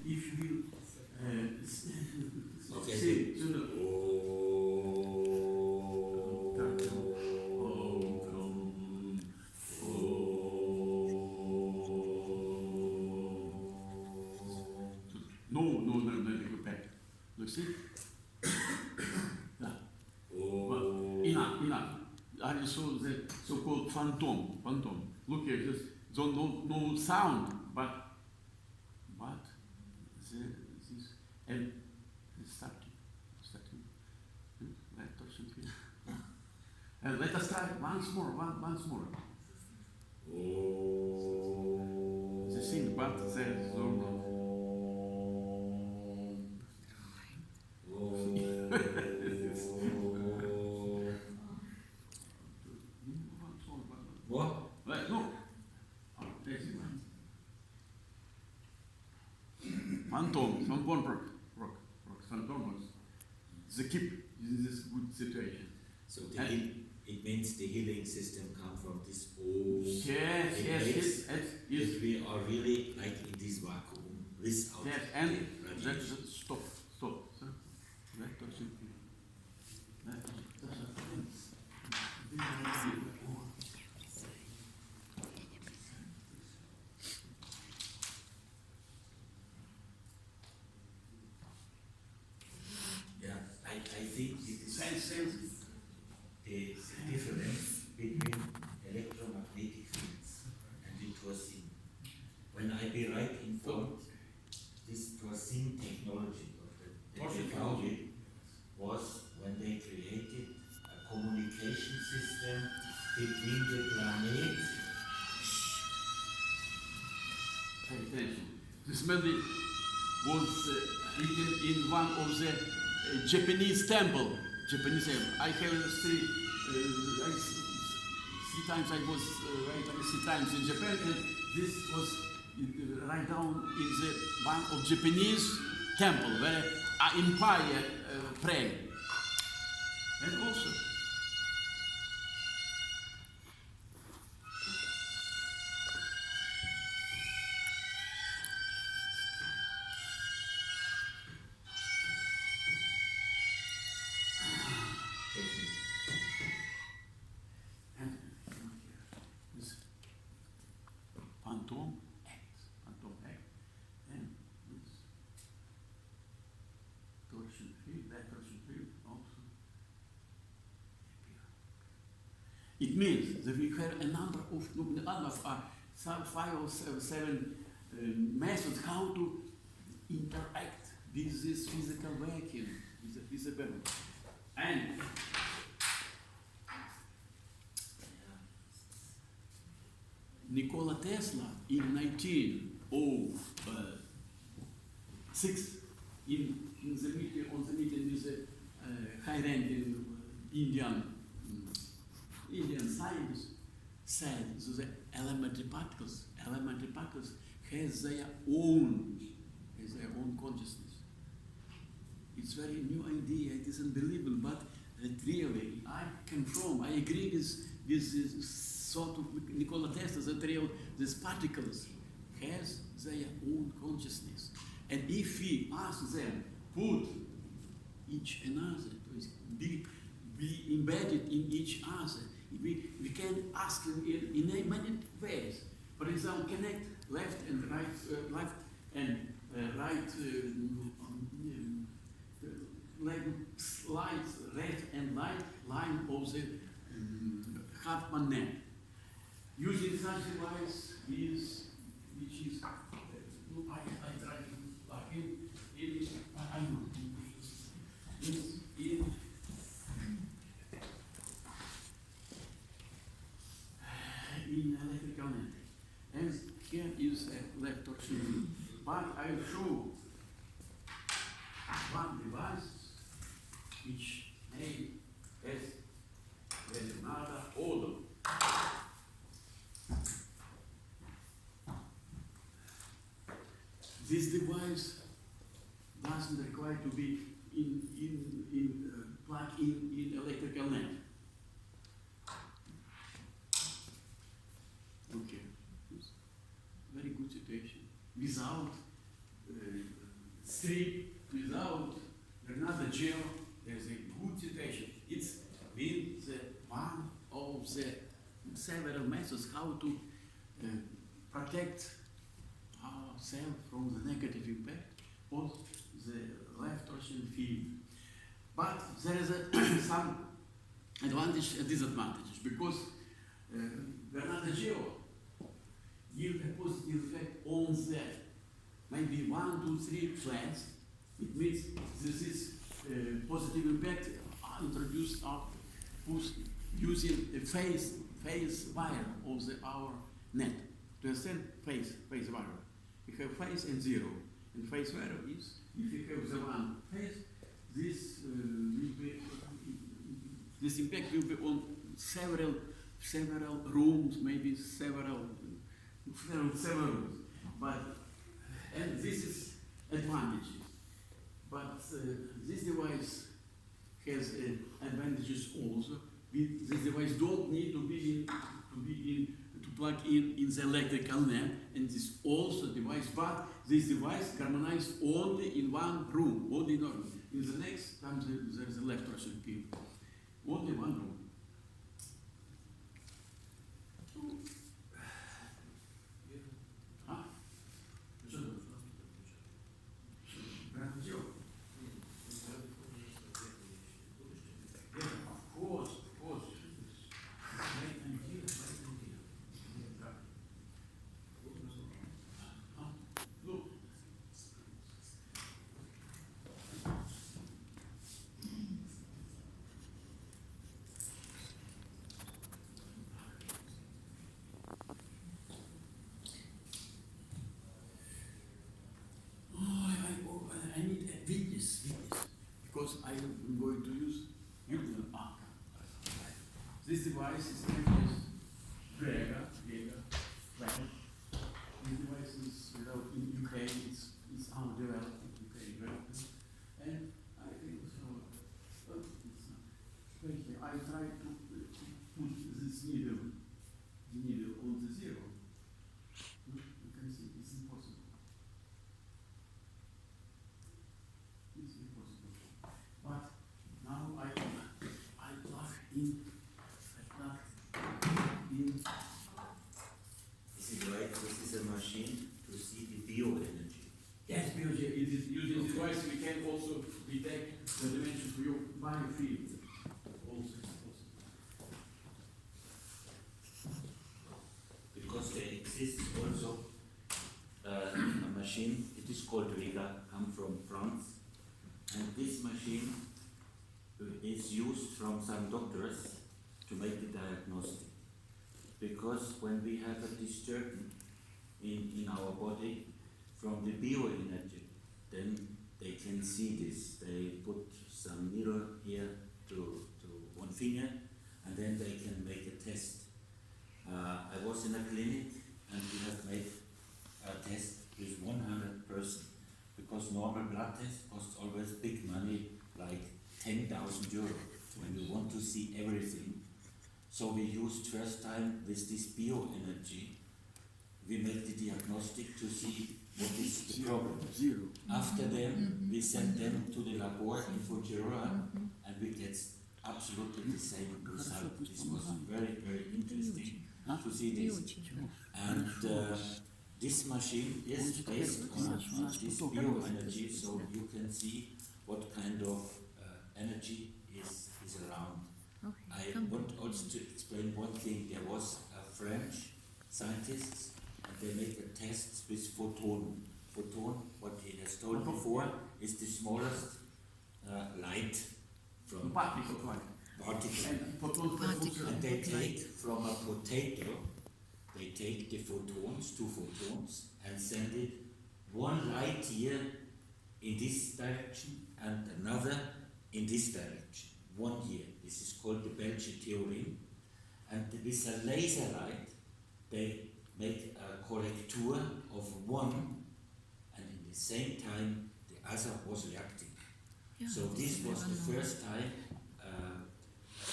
if you Okay. say, no, go back. Look, see? Well, enough. I saw the so-called phantom. Look here, just no sound, but this and starting. Torsion Field. And let us try once more. The thing, but there's no. What? Right, no. Phantom rock. Phantom was the keep in this good situation. So it means the healing system comes from this old. Yes. If we are really like in this vacuum, without Yes, and radiation. stop. Sir. Let Torsion Field. Yeah, I think it is Sense. the difference between electromagnetic fields and the torsion. When I be right informed, this torsion technology of the technology was when they created a communication system between the planets. Pay attention. This melody was written in one of the Japanese temple. I have three times I was three times in Japan, and this was right down in the one of Japanese temple where empire pray. And also this phantom act, and this Torsion Field, that Torsion Field also appear. It means that we have a number of some 5 or 7 methods how to interact with this physical vacuum, with the bubble. And Nikola Tesla in 1906 on the meeting with the high-ranking Indian scientists said that the elementary particles has their own consciousness. It's very new idea. It is unbelievable, but really, I agree with this sort of Nikola Tesla that these particles has their own consciousness. And if we ask them, put each another, be embedded in each other, we can ask them in many ways. For example, connect left and right, light, red and light line of the Hartmann net. Using such device which is I try to plug in electrical net. And here is a left torsion field. But I will show one device which may has another order. This device doesn't require to be plugged in electrical net. Okay, very good situation. Without strip without Bernardo Geo, there's a good situation. It's been the one of the several methods how to protect ourselves from the negative impact of the left torsion field. But there is some advantage and disadvantages because Bernardo Geo give a positive effect on the maybe 1, 2, 3 flats. It means this is positive impact introduced using a phase wire of our net. To understand phase wire, you have phase and zero, and phase wire is if you have the one phase, this this impact will be on several rooms, maybe several rooms, but and this is advantages. But this device has advantages also. This device don't need to plug in the electrical net, and this also device. But this device harmonized only in one room, only in one room. In the next time there is a left torsion field, only one room. Because I am going to use this device is Vega. This device is developed in UK, it's undeveloped in UK, and I think so. I try to put this needle on the zero. You can see it's impossible. It's impossible. But now I plug in. Is it right? This is a machine to see the bioenergy. Yes, bioenergy. It is using this device. We can also detect the dimensions for your biofield. Also, Because there exists also a machine. It is called Vega, come from France, and this machine is used from some doctors to make the diagnostic. Because when we have a disturbance in our body from the bioenergy, then they can see this. They put some needle here to one finger, and then they can make a test. I was in a clinic, and we have made a test with 100 persons, because normal blood test costs always big money, like 10,000 euro, when you want to see everything. So we used first time with this bioenergy, we make the diagnostic to see what is the problem. After them, we send them to the lab in Fujiwara, and we get absolutely the same result. This was very, very interesting to see this. And this machine is based on this bioenergy, so you can see what kind of energy is around. I want also to explain one thing. There was a French scientist, and they make a test with photon. Photon, what he has told before, is the smallest light from particle. And they take from a potato, they take the photons, 2 photons, and send it 1 light year in this direction and another in this direction. 1 year. This is called the Belgian theorem. And with a laser light, they make a correcture of 1, and in the same time, the other was reacting. So this was the first time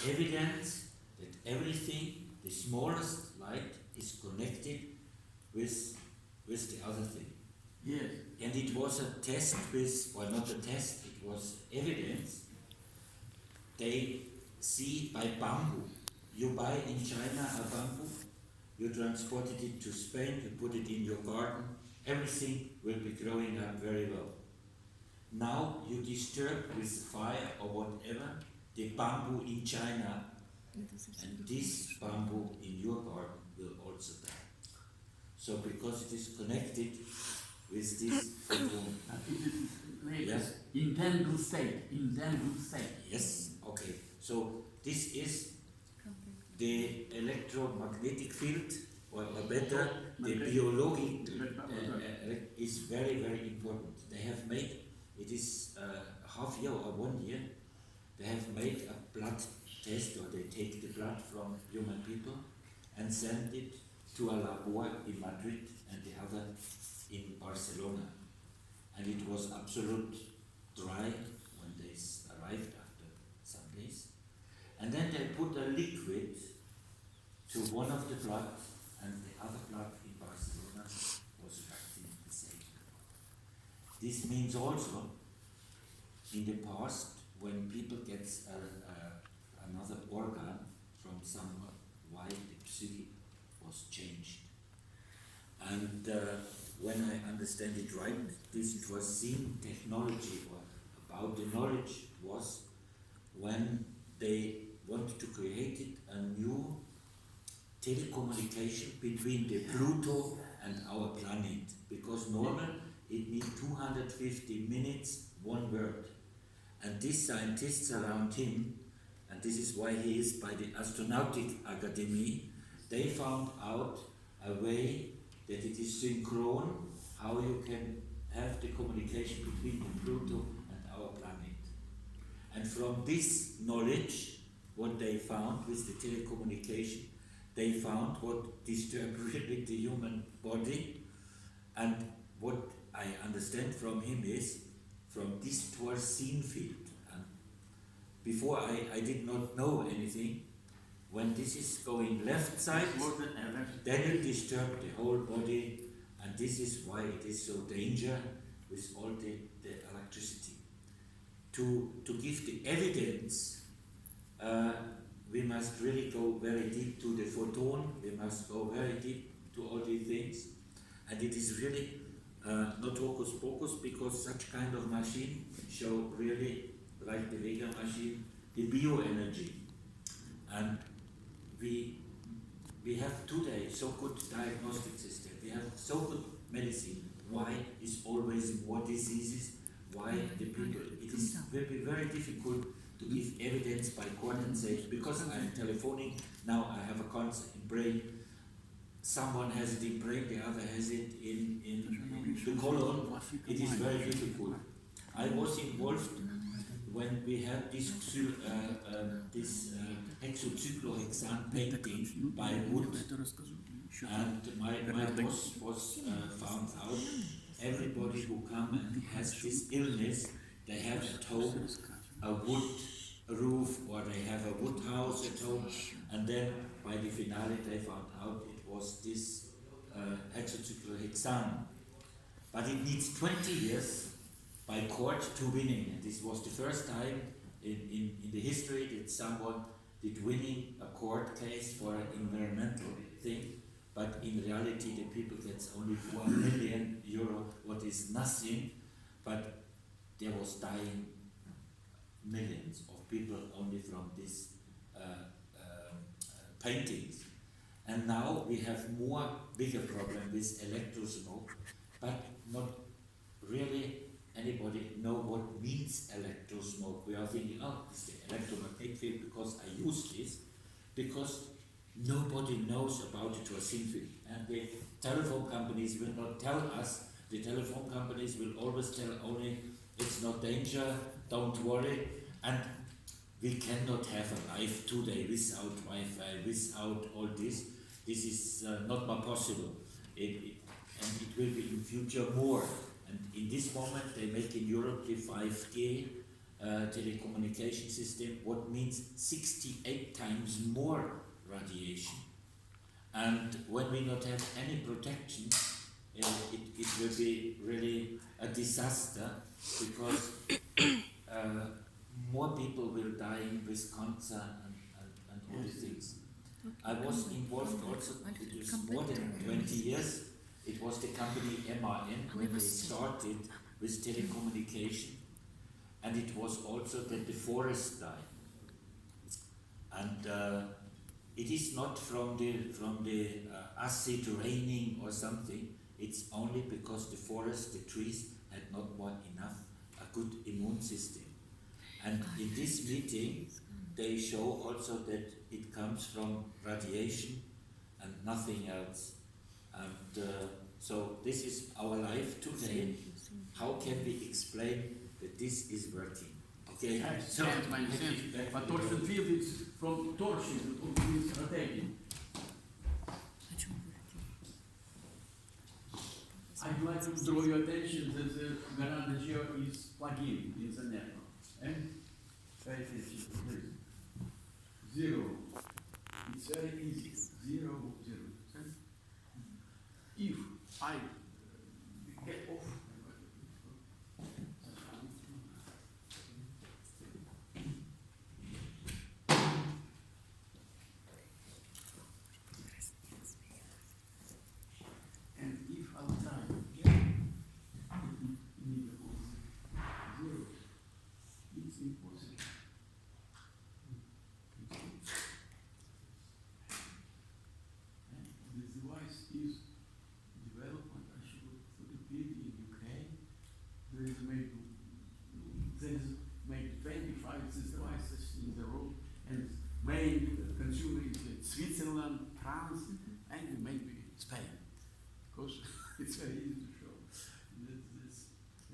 evidence that everything, the smallest light, is connected with the other thing. Yes. And it was a test with, or not a test, it was evidence. They see by bamboo. You buy in China a bamboo, you transported it to Spain, you put it in your garden, everything will be growing up very well. Now you disturb with fire or whatever the bamboo in China, and this bamboo in your garden will also die. So because it is connected with this photon. Yes. Entangled state. Entangled state. Yes, okay. So this is the electromagnetic field, or better, the biologic is very, very important. They have made, it is half year or 1 year, they have made a blood test, or they take the blood from human people and send it to a lab in Madrid and the other in Barcelona. And it was absolute dry when they arrived after some days. And then they put a liquid to one of the blood, and the other blood in Barcelona was acting the same. This means also, in the past, when people get another organ from somewhere, why the psyche was changed. And when I understand it right, this was seen technology, or about the knowledge was when they wanted to create a new telecommunication between the Pluto and our planet, because normal it needs 250 minutes, one word. And these scientists around him, and this is why he is by the Astronautic Academy, they found out a way that it is synchron, how you can have the communication between the Pluto and our planet. And from this knowledge, what they found with the telecommunication, they found what disturbed really the human body. And what I understand from him is, from this Torsion Field, and before I did not know anything, when this is going left side, then it disturbs the whole body, and this is why it is so dangerous with all the electricity. To give the evidence, we must really go very deep to the photon, we must go very deep to all these things, and it is really not hocus pocus, because such kind of machine show really, like the Vega machine, the bioenergy. And we have today so good diagnostic system, we have so good medicine. Why is always more diseases? Why the people? Will be very difficult to give evidence by court and say, because I'm telephoning, now I have a cancer in brain, someone has it in brain, the other has it in the colon. It is very difficult. I was involved when we had this hexocyclohexane painting by wood, and my boss was found out. Everybody who comes and has this illness, they have at home a wood roof, or they have a wood house at home, and then by the finale they found out it was this hexocyclohexane. But it needs 20 years by court to winning. And this was the first time in the history that someone did winning a court case for an environmental thing. But in reality, the people gets only 4 million euro, what is nothing. But there was dying millions of people only from these paintings. And now we have more bigger problem with electrosmoke, but not really anybody know what means electrosmoke. We are thinking, oh, it's the electromagnetic field because I use this, because nobody knows about the Torsion field. And the telephone companies will not tell us. The telephone companies will always tell only, it's not danger, don't worry. And we cannot have a life today without Wi-Fi, without all this. This is not more possible. And it will be in future more. And in this moment, they make in Europe the 5G telecommunication system, what means 68 times more radiation. And when we not have any protection, it will be really a disaster because more people will die with cancer and all these things. I was involved also, it was more than 20 years. It was the company MRN when they started with telecommunication, and it was also that the forest died. And it is not from the acid raining or something. It's only because the forest, the trees, had not enough a good immune system. And in this meeting, they show also that it comes from radiation and nothing else. And so this is our life today. How can we explain that this is working? Okay, so but Torsion Field is from torsion, it means rotating. I'd like to draw your attention that the veranda here is plugged in the network. And pay attention, please. 0. It's very easy. 0, 0. If I get off, and if I'll try again, zero, it's impossible. And this device is developed, I should put a bid in UK. There is made 25 these devices in the world, and main consumer is Switzerland, France, and maybe Spain. Because it's very easy to show that this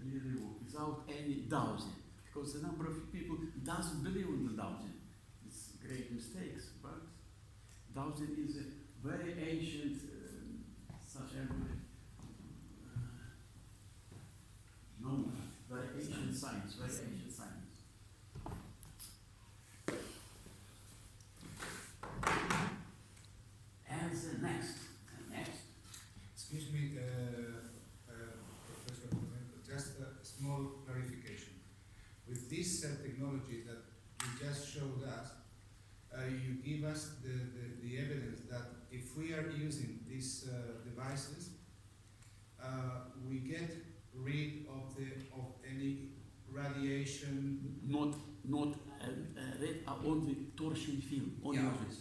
really works without any doubting. Because the number of people doesn't believe in the doubting. It's great mistakes, but doubting is a very ancient, very ancient science, very ancient science. And the next. Excuse me, Professor, just a small clarification. With this technology that you just showed us, you give us the evidence that if we are using these devices, we get rid of any radiation. Not red on the torsion field,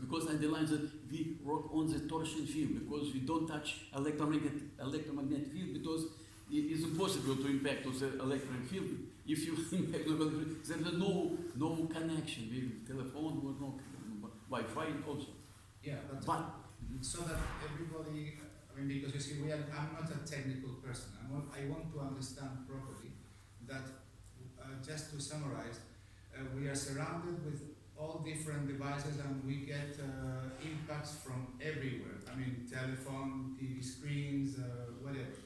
because I underline that we work on the torsion field because we don't touch electromagnetic field because it is impossible to impact on the electric field. If you impact the electric field, there is no connection with telephone or no Wi-Fi also. Yeah, but so that everybody, I mean, because you see, I'm not a technical person. I want to understand properly that, just to summarize, we are surrounded with all different devices and we get impacts from everywhere. I mean, telephone, TV screens, whatever.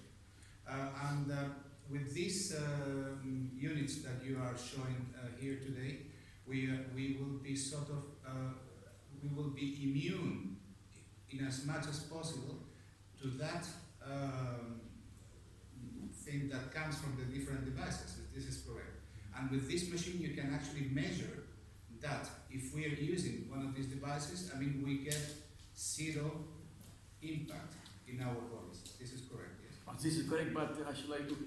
And with these units that you are showing here today, we will be we will be immune in as much as possible to that thing that comes from the different devices, if this is correct. And with this machine, you can actually measure that if we are using one of these devices, I mean, we get zero impact in our bodies. This is correct, yes? But this is correct, but I should like to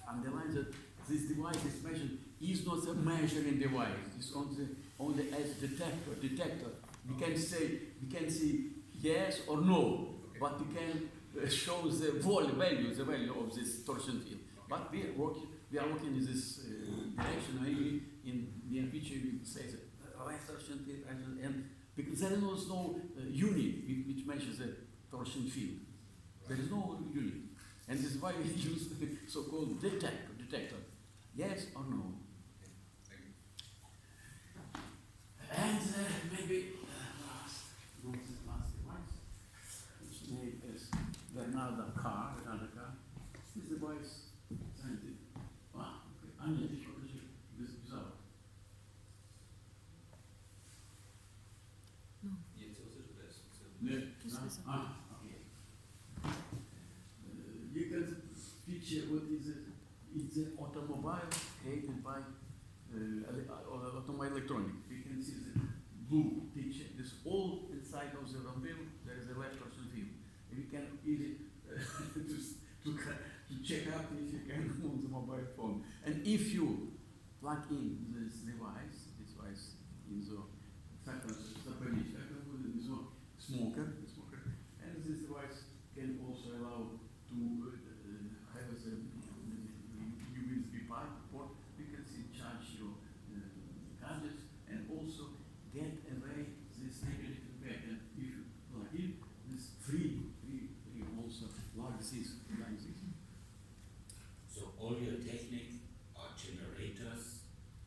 underline that this device is measured is not a measuring device. It's only as detector. We can say yes or no, okay. But we can show the value of this torsion field. But we are working in this direction. Maybe in the near future we say that torsion field, and because there is no unit which measures the torsion field. There is no unit, and this is why we use the so-called detector. Yes or no? Okay. Thank you. And maybe last device, which name is another car. This device, okay. This result. Nie, co też bez. Okay. the automobile created by automobile electronic. We can see the blue picture. This all inside of the film. There is a left torsion field. We can easy to check out if you can on the mobile phone. And if you plug in this device in the smoker, and this device can also allow to have a USB port. You can see charge your gadgets and also get away this negative feedback. And if you plug in, this free also like this. So all your technique are generators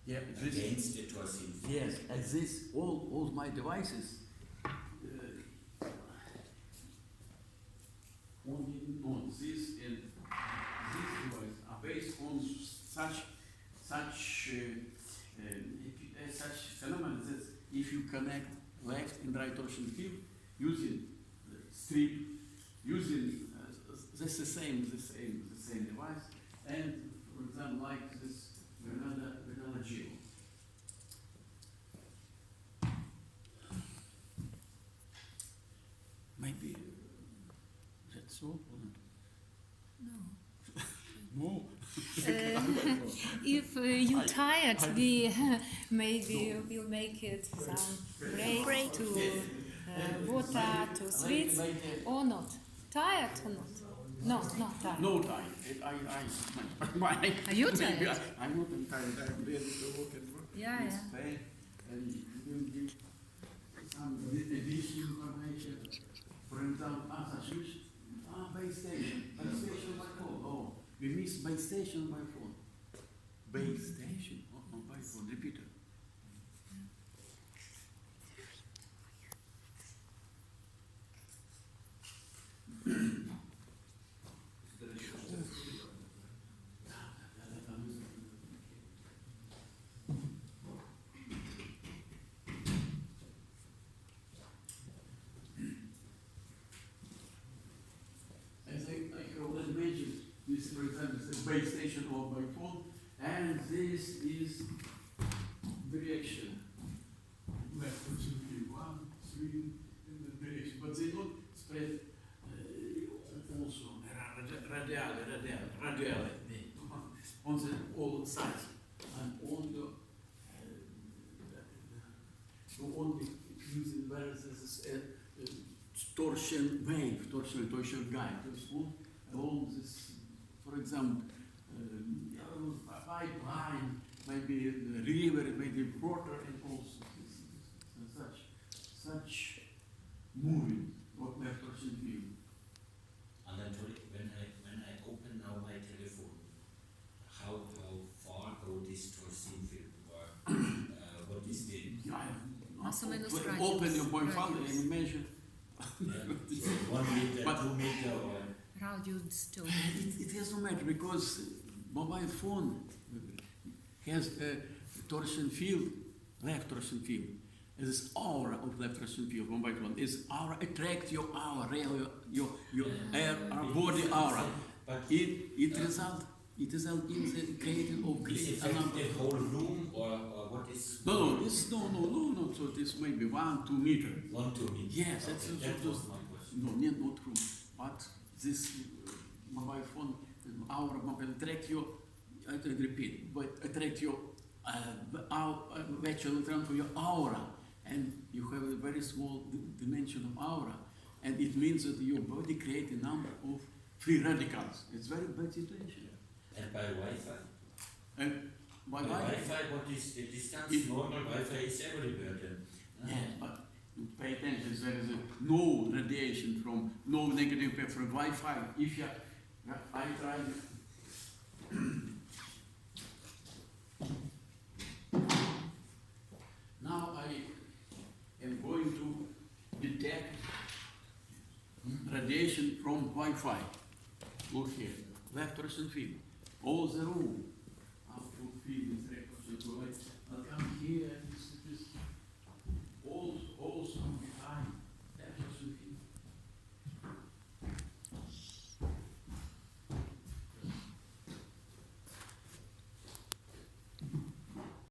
Against the torsion field. Yes, and this all my devices only on this and this device are based on such phenomena that if you connect left and right torsion field using strip, using that's the same device, and for example like this vanilla gel. Maybe that's all. No. No. If you're tired, we maybe we'll make it some break to water, to sweets, or not. Tired or not? No, not tired. No time. Are you tired? I'm not tired. I'm ready to work and work. Yeah. Spain, and you will give some additional information. For example, base station by phone. Oh, we miss base station by phone. Base station by phone. Repeater. This, for example, is the base station or by phone, and this is direction. Left torsion field 1, 3 in the direction, but they don't spread also radially on the all sides and on the only using where this is torsion wave, torsion guide, along this. For example, pipeline, maybe the river, maybe water, and also such moving of left torsion field. Anatolii, when I open now my telephone, how far go this torsion field, or what is the? Open your mobile phone and measure. 1 meter, 2 meter, or. It has no matter because mobile phone has a torsion field, left torsion field. This aura of left torsion field, mobile phone is aura, attract your aura, your air, our body aura. But it result in the creating of great amount. The whole room, or what is? No. So this may be 1-2 meters. 1-2 meters. Yes, okay, that was my question. No, not true. But this mobile phone, our mobile attract you, I can repeat, but attract your virtual electron to your aura, and you have a very small dimension of aura, and it means that your body creates a number of free radicals. It's very bad situation. And by Wi-Fi? And by Wi-Fi, what is the distance? Normal Wi-Fi is everywhere then. Yes, but pay attention, there is no radiation from, no negative effect from Wi-Fi. If you, I tried. Now I am going to detect radiation from Wi-Fi. Look here, left torsion field. All the room. How to feel this record. I'll come here.